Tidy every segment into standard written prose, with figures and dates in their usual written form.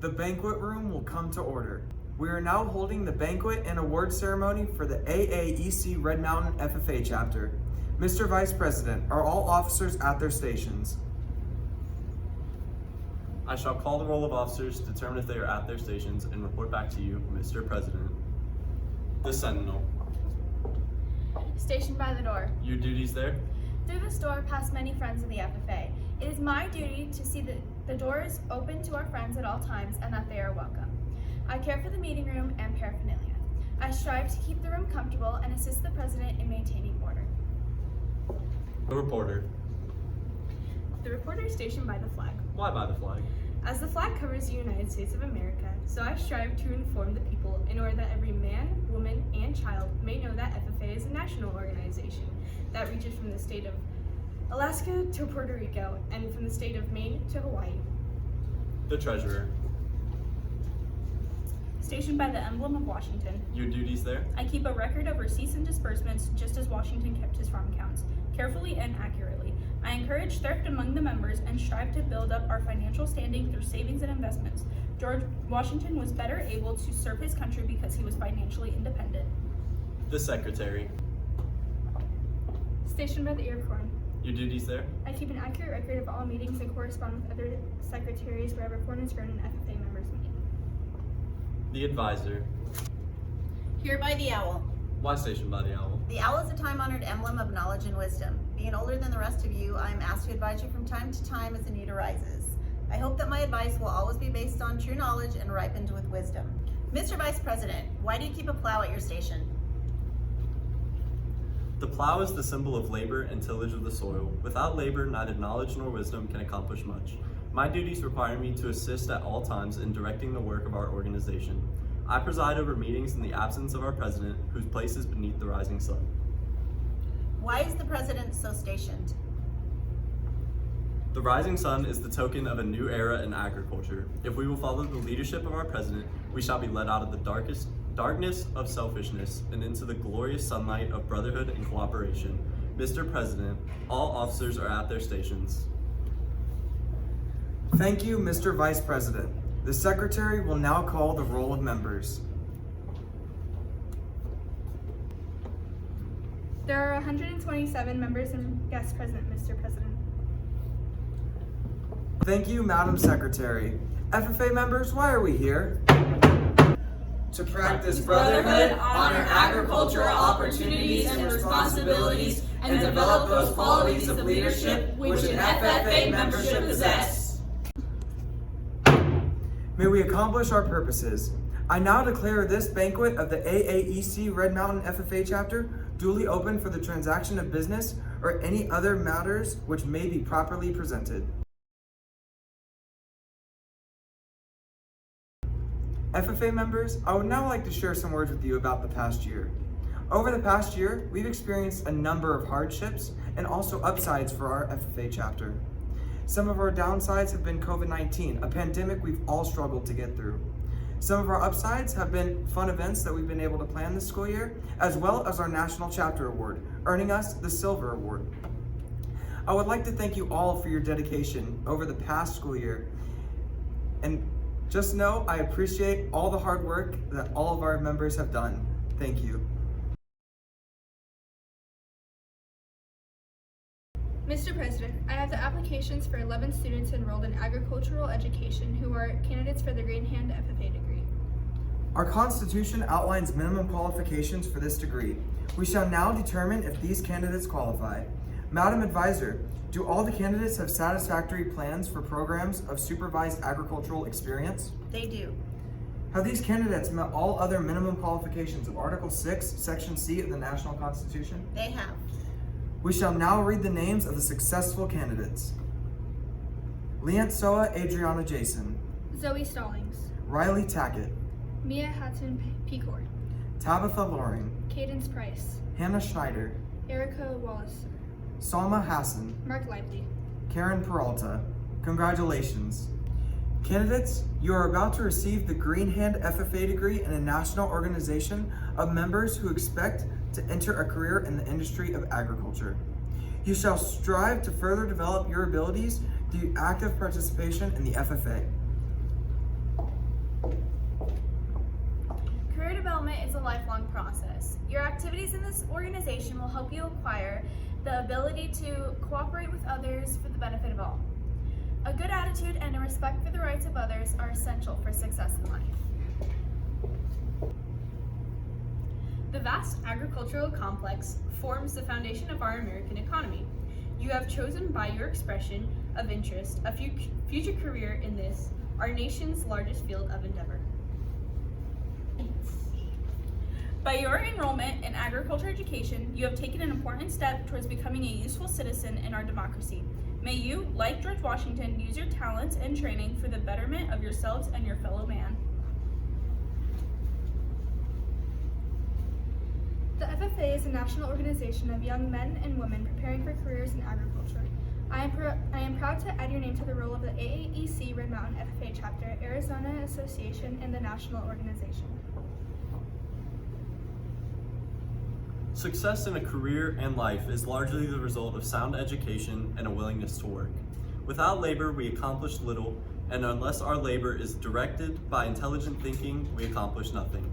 The banquet room will come to order. We are now holding the banquet and award ceremony for the AAEC Red Mountain FFA chapter. Mr. Vice President, are all officers at their stations? I shall call the roll of officers, determine if they are at their stations, and report back to you, Mr. President. The Sentinel. Stationed by the door. Your duties there? Through this door pass many friends of the FFA. It is my duty to see that the door is open to our friends at all times and that they are welcome. I care for the meeting room and paraphernalia. I strive to keep the room comfortable and assist the President in maintaining order. The reporter. The reporter is stationed by the flag. Why by the flag? As the flag covers the United States of America, so I strive to inform the people in order that every man, woman, and child may know that FFA is a national organization that reaches from the state of Alaska to Puerto Rico and from the state of Maine to Hawaii. The Treasurer. Stationed by the emblem of Washington. Your duties there? I keep a record of receipts and disbursements just as Washington kept his farm accounts, carefully and accurately. I encourage thrift among the members and strive to build up our financial standing through savings and investments. George Washington was better able to serve his country because he was financially independent. The Secretary. Stationed by the ear of corn. Your duties there? I keep an accurate record of all meetings and correspond with other secretaries wherever corn is grown and FFA members meet. The Advisor. Here by the owl. Why stationed by the owl? The owl is a time-honored emblem of knowledge and wisdom. Being older than the rest of you, I am asked to advise you from time to time as the need arises. I hope that my advice will always be based on true knowledge and ripened with wisdom. Mr. Vice President, why do you keep a plow at your station? The plow is the symbol of labor and tillage of the soil. Without labor, neither knowledge nor wisdom can accomplish much. My duties require me to assist at all times in directing the work of our organization. I preside over meetings in the absence of our president, whose place is beneath the rising sun. Why is the president so stationed? The rising sun is the token of a new era in agriculture. If we will follow the leadership of our president, we shall be led out of the darkness of selfishness and into the glorious sunlight of brotherhood and cooperation. Mr. President, all officers are at their stations. Thank you, Mr. Vice President. The Secretary will now call the roll of members. There are 127 members and guests present, Mr. President. Thank you, Madam Secretary. FFA members, why are we here? To practice brotherhood, honor agricultural opportunities and responsibilities, and develop those qualities of leadership which an FFA member should possess. May we accomplish our purposes. I now declare this banquet of the AAEC Red Mountain FFA chapter duly open for the transaction of business or any other matters which may be properly presented. FFA members, I would now like to share some words with you about the past year. Over the past year, we've experienced a number of hardships and also upsides for our FFA chapter. Some of our downsides have been COVID-19, a pandemic we've all struggled to get through. Some of our upsides have been fun events that we've been able to plan this school year, as well as our National Chapter Award, earning us the Silver Award. I would like to thank you all for your dedication over the past school year. And just know I appreciate all the hard work that all of our members have done. Thank you. Mr. President, I have the applications for 11 students enrolled in agricultural education who are candidates for the Green Hand FFA degree. Our Constitution outlines minimum qualifications for this degree. We shall now determine if these candidates qualify. Madam Advisor, do all the candidates have satisfactory plans for programs of supervised agricultural experience? They do. Have these candidates met all other minimum qualifications of Article 6, Section C of the National Constitution? They have. We shall now read the names of the successful candidates. Liantsoa Adriana Jason, Zoe Stallings, Riley Tackett, Mia Hatton Pecor, Tabitha Loring, Cadence Price, Hannah Schneider, Erica Wallace, Salma Hassan, Mark Lively. Karen Peralta. Congratulations. Candidates, you are about to receive the Green Hand FFA degree in a national organization of members who expect to enter a career in the industry of agriculture. You shall strive to further develop your abilities through active participation in the FFA. Career development is a lifelong process. Your activities in this organization will help you acquire the ability to cooperate with others for the benefit of all. A good attitude and a respect for the rights of others are essential for success in life. The vast agricultural complex forms the foundation of our American economy. You have chosen by your expression of interest a future career in this, our nation's largest field of endeavor. By your enrollment in agriculture education, you have taken an important step towards becoming a useful citizen in our democracy. May you, like George Washington, use your talents and training for the betterment of yourselves and your fellow man. The FFA is a national organization of young men and women preparing for careers in agriculture. I am proud to add your name to the roll of the AAEC Red Mountain FFA Chapter, Arizona Association, and the national organization. Success in a career and life is largely the result of sound education and a willingness to work. Without labor, we accomplish little, and unless our labor is directed by intelligent thinking, we accomplish nothing.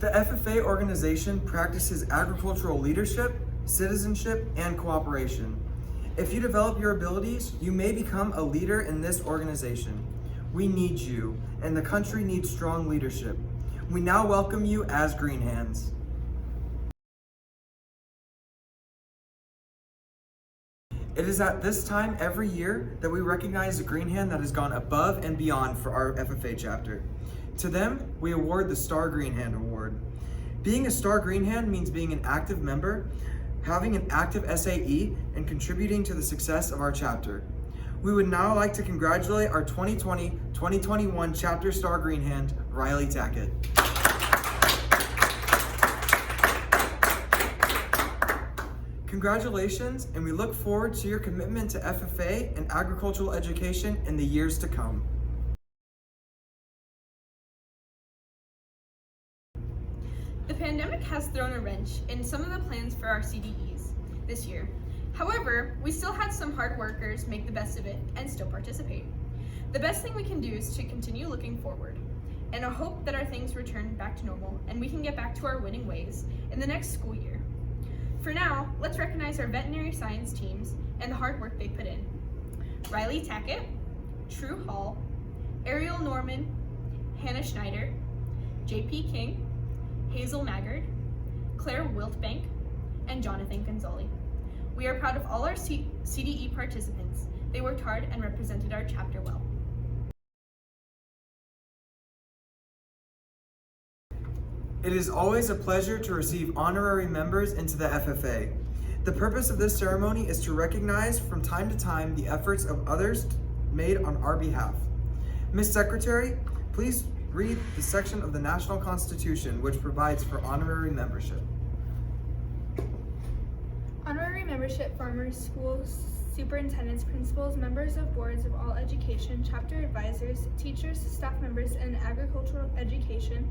The FFA organization practices agricultural leadership, citizenship, and cooperation. If you develop your abilities, you may become a leader in this organization. We need you, and the country needs strong leadership. We now welcome you as Green Hands. It is at this time every year that we recognize a Green Hand that has gone above and beyond for our FFA chapter. To them, we award the Star Green Hand Award. Being a Star Green Hand means being an active member, having an active SAE, and contributing to the success of our chapter. We would now like to congratulate our 2020-2021 Chapter Star Green Hand, Riley Tackett. Congratulations, and we look forward to your commitment to FFA and agricultural education in the years to come. The pandemic has thrown a wrench in some of the plans for our CDEs this year. However, we still had some hard workers make the best of it and still participate. The best thing we can do is to continue looking forward, and I hope that our things return back to normal and we can get back to our winning ways in the next school year. For now, let's recognize our veterinary science teams and the hard work they put in. Riley Tackett, True Hall, Ariel Norman, Hannah Schneider, JP King, Hazel Maggard, Claire Wiltbank, and Jonathan Gonzalez. We are proud of all our CDE participants. They worked hard and represented our chapter well. It is always a pleasure to receive honorary members into the FFA. The purpose of this ceremony is to recognize from time to time the efforts of others made on our behalf. Ms. Secretary, please read the section of the National Constitution which provides for honorary membership. Honorary membership farmers, schools, superintendents, principals, members of boards of all education, chapter advisors, teachers, staff members in agricultural education,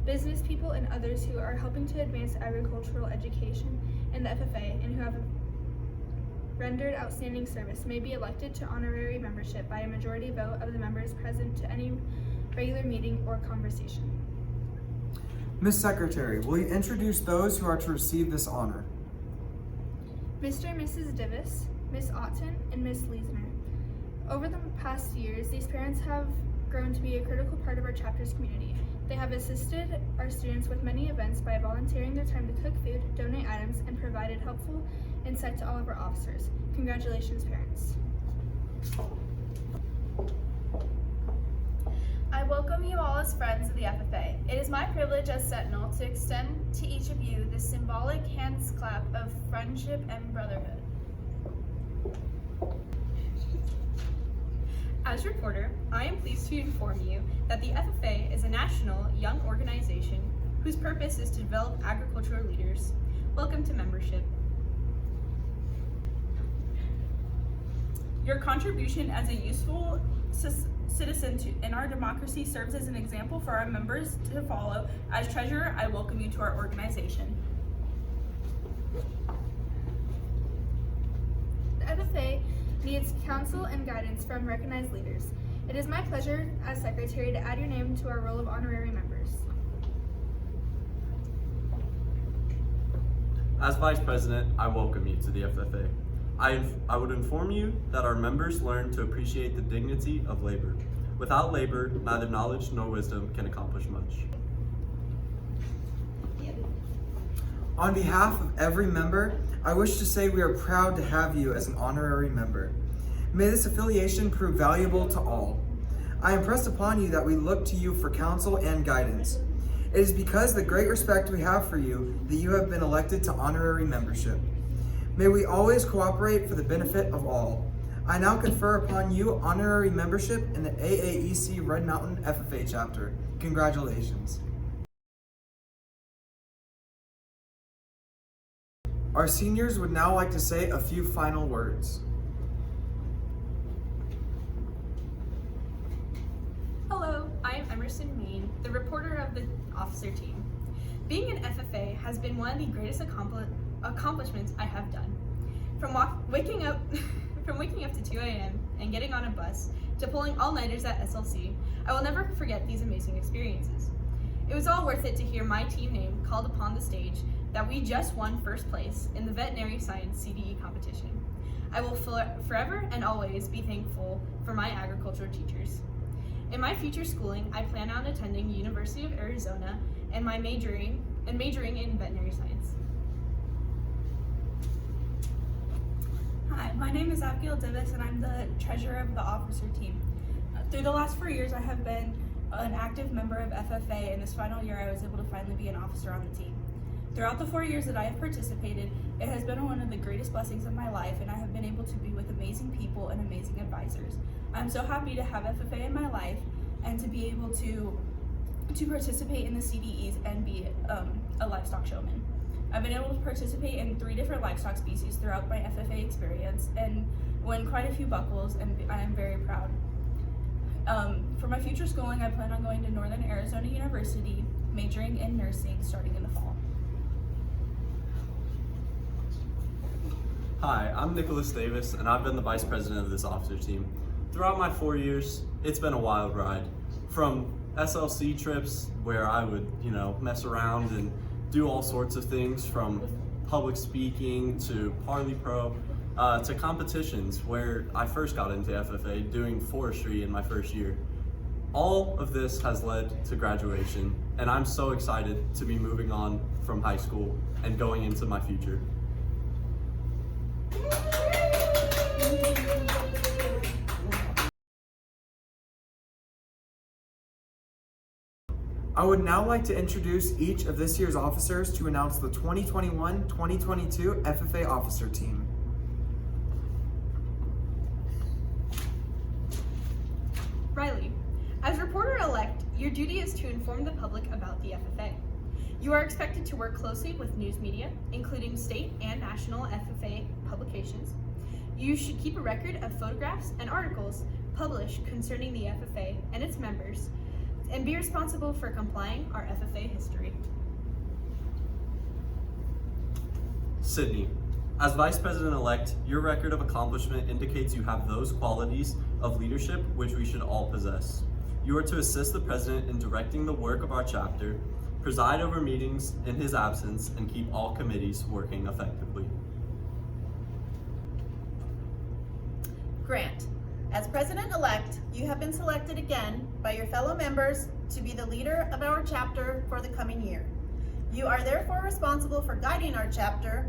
business people, and others who are helping to advance agricultural education in the FFA and who have rendered outstanding service may be elected to honorary membership by a majority vote of the members present to any regular meeting or conversation. Ms. Secretary, will you introduce those who are to receive this honor? Mr. and Mrs. Divis, Ms. Otten, and Ms. Leisner. Over the past years, these parents have grown to be a critical part of our chapter's community. They have assisted our students with many events by volunteering their time to cook food, donate items, and provided helpful insight to all of our officers. Congratulations, parents. I welcome you all as friends of the FFA. It is my privilege as Sentinel to extend to each of you this symbolic hands clap of friendship and brotherhood. As reporter, I am pleased to inform you that the FFA is a national young organization whose purpose is to develop agricultural leaders. Welcome to membership. Your contribution as a useful citizen in our democracy serves as an example for our members to follow. As treasurer, I welcome you to our organization. The FFA needs counsel and guidance from recognized leaders. It is my pleasure as secretary to add your name to our roll of honorary members. As Vice President, I welcome you to the FFA. I would inform you that our members learn to appreciate the dignity of labor. Without labor, neither knowledge nor wisdom can accomplish much. On behalf of every member, I wish to say we are proud to have you as an honorary member. May this affiliation prove valuable to all. I impress upon you that we look to you for counsel and guidance. It is because of the great respect we have for you that you have been elected to honorary membership. May we always cooperate for the benefit of all. I now confer upon you honorary membership in the AAEC Red Mountain FFA chapter. Congratulations. Our seniors would now like to say a few final words. Hello, I am Emerson Mean, the reporter of the officer team. Being an FFA has been one of the greatest accomplishments I have done. From waking up to 2 a.m. and getting on a bus to pulling all-nighters at SLC, I will never forget these amazing experiences. It was all worth it to hear my team name called upon the stage that we just won first place in the veterinary science CDE competition. I will forever and always be thankful for my agriculture teachers. In my future schooling, I plan on attending University of Arizona and majoring in veterinary science. Hi, my name is Abigail Divis and I'm the treasurer of the officer team. Through the last 4 years, I have been an active member of FFA, and this final year I was able to finally be an officer on the team. Throughout the 4 years that I have participated, it has been one of the greatest blessings of my life, and I have been able to be with amazing people and amazing advisors. I'm so happy to have FFA in my life and to be able to participate in the CDEs and be a livestock showman. I've been able to participate in 3 different livestock species throughout my FFA experience and win quite a few buckles, and I am very proud. For my future schooling, I plan on going to Northern Arizona University, majoring in nursing starting in the fall. Hi, I'm Nicholas Davis, and I've been the vice president of this officer team. Throughout my 4 years, it's been a wild ride. From SLC trips where I would, mess around and do all sorts of things, from public speaking to Parley Pro, to competitions where I first got into FFA doing forestry in my first year. All of this has led to graduation, and I'm so excited to be moving on from high school and going into my future. I would now like to introduce each of this year's officers to announce the 2021-2022 FFA officer team. Riley, as reporter-elect, your duty is to inform the public about the FFA. You are expected to work closely with news media, including state and national FFA publications. You should keep a record of photographs and articles published concerning the FFA and its members, and be responsible for complying our FFA history. Sydney, as Vice President-elect, your record of accomplishment indicates you have those qualities of leadership which we should all possess. You are to assist the President in directing the work of our chapter, preside over meetings in his absence, and keep all committees working effectively. Grant, as president-elect, you have been selected again by your fellow members to be the leader of our chapter for the coming year. You are therefore responsible for guiding our chapter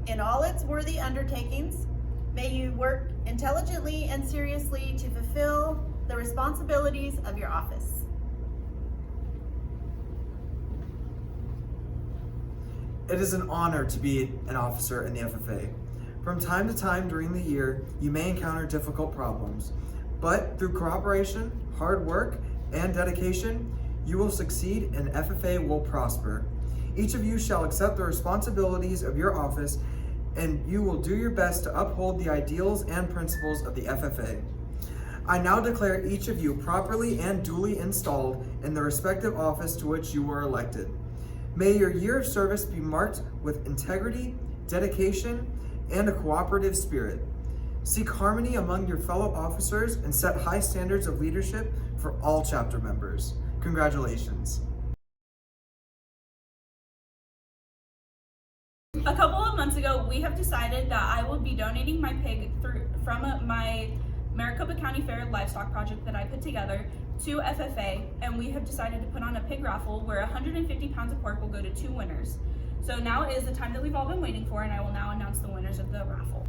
in all its worthy undertakings. May you work intelligently and seriously to fulfill the responsibilities of your office. It is an honor to be an officer in the FFA. From time to time during the year, you may encounter difficult problems, but through cooperation, hard work, and dedication, you will succeed and FFA will prosper. Each of you shall accept the responsibilities of your office, and you will do your best to uphold the ideals and principles of the FFA. I now declare each of you properly and duly installed in the respective office to which you were elected. May your year of service be marked with integrity, dedication, and a cooperative spirit. Seek harmony among your fellow officers and set high standards of leadership for all chapter members. Congratulations. A couple of months ago, we have decided that I will be donating my pig from my Maricopa County Fair livestock project that I put together to FFA, and we have decided to put on a pig raffle where 150 pounds of pork will go to 2 winners. So now is the time that we've all been waiting for, and I will now announce the winners of the raffle.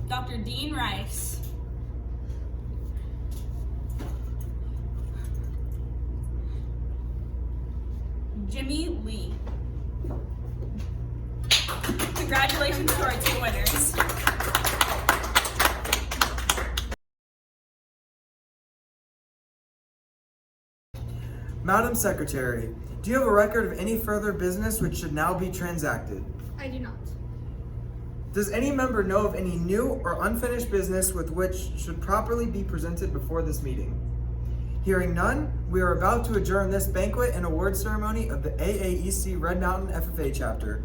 Dr. Dean Rice. Jimmy Lee. Congratulations to our 2 winners. Madam Secretary, do you have a record of any further business which should now be transacted? I do not. Does any member know of any new or unfinished business with which should properly be presented before this meeting? Hearing none, we are about to adjourn this banquet and award ceremony of the AAEC Red Mountain FFA chapter.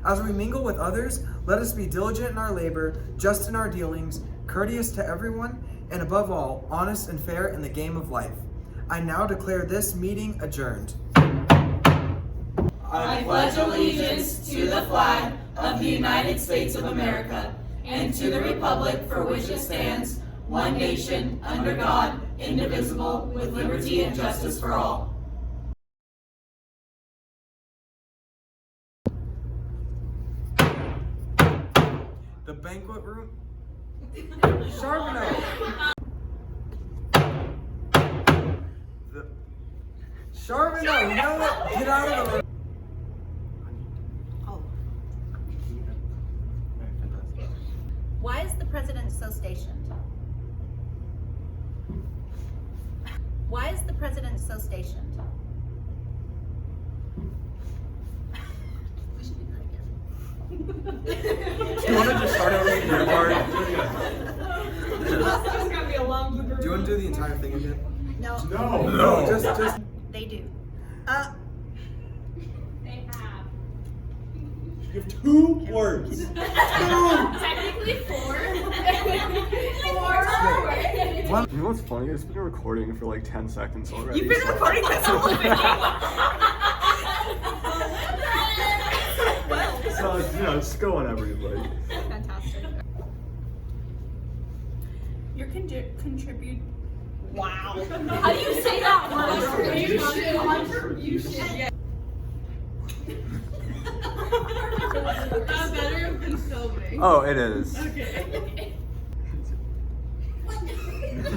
As we mingle with others, let us be diligent in our labor, just in our dealings, courteous to everyone, and above all, honest and fair in the game of life. I now declare this meeting adjourned. I pledge allegiance to the flag of the United States of America and to the republic for which it stands, one nation, under God, indivisible, with liberty and justice for all. The banquet room. Charbonneau. Charbonneau, you know what? Get out of the room. Why is the president so stationed? Why is the president so stationed? We should do that again. Do you want to just start over your part? This is gonna be a long Do you want to do the entire thing again? No. No, just. They do. They have. You have 2 words. Technically 4. What? You know what's funny? It's been recording for like 10 seconds already. You've been recording this whole thing. So, just go whenever you like. Fantastic. Your contribute. Wow. How do you say that word? Contribution. That better have been filming. Oh, it is. Okay. We're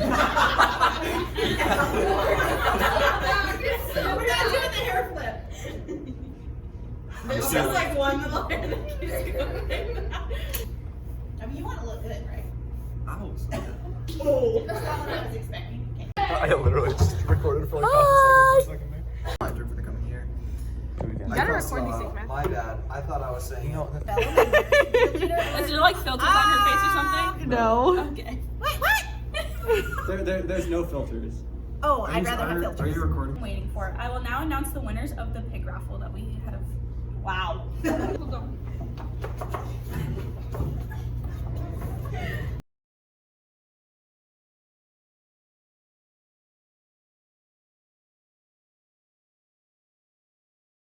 not doing the hair flip. There's just like one little hair that keeps going. I mean, you want to look good, right? Oh. That's not what I was expecting. Okay. I literally just recorded for like half a second there. For the coming year. You gotta record these things, man. My bad. I thought I was saying. Fellow members, the leader Is there like filters on her face or something? No. Okay. Wait, what? There's no filters. Oh, I'd rather have filters. Are you recording? I'm waiting for. I will now announce the winners of the pig raffle that we have. Wow.